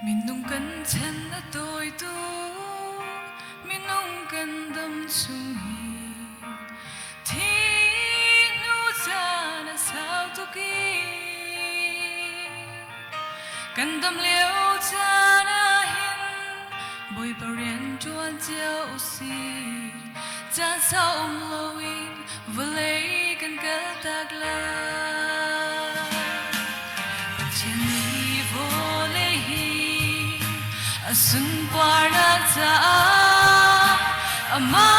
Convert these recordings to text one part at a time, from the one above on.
Mình nung cần chân ở tôi tu mình nung cần đâm chung hi thì nu cha na sao tu ki cần đâm liêu cha na hin bồi bao riêng chuan chiao si cha sao loin vừa lấy cần cả tag la Sun parna ta ama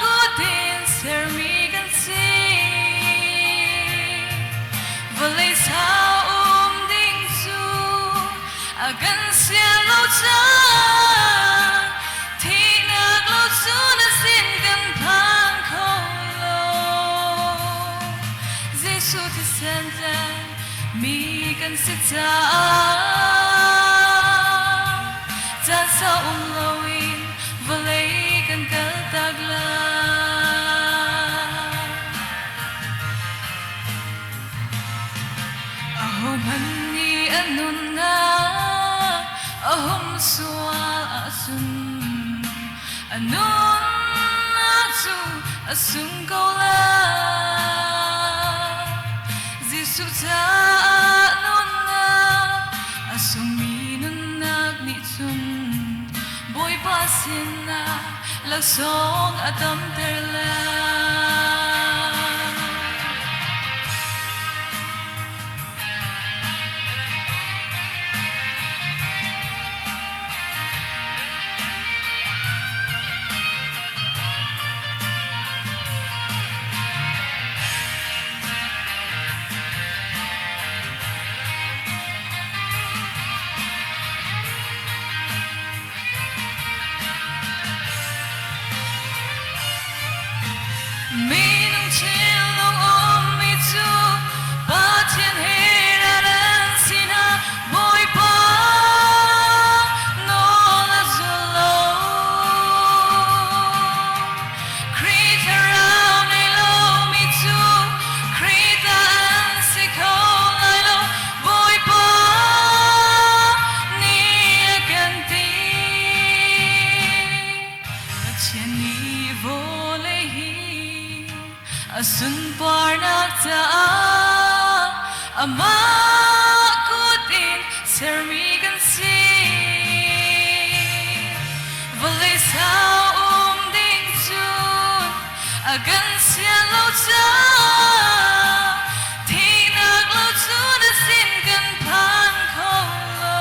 ko din ser mi kan si Valay sa ding su agan siya lo cha Tinag lo su na sin kan pang ko lo Jesu ti senta mi kan si ta cha sao loin và lấy cần cả tag la ahom hani anun na ahom sual asun anun asu asun kola Jesu cha anun na asung minun nagni sun Boy pasin na lagsong atam terla Minung chilong omitu Batien hiraran sina Boy pa nola zulo Create around ilo mitu Create an siko ilo Boy pa ni aganti Batien ni volehi Asun parna ta ama ko din ser mi kan si Valay sa ding chun agan siya lo cha Tinag lo chun na sin kan pan ko lo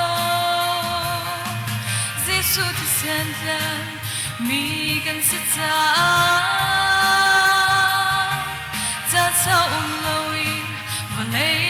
Jesu ti sentan mi kan si ta sao loin và lấy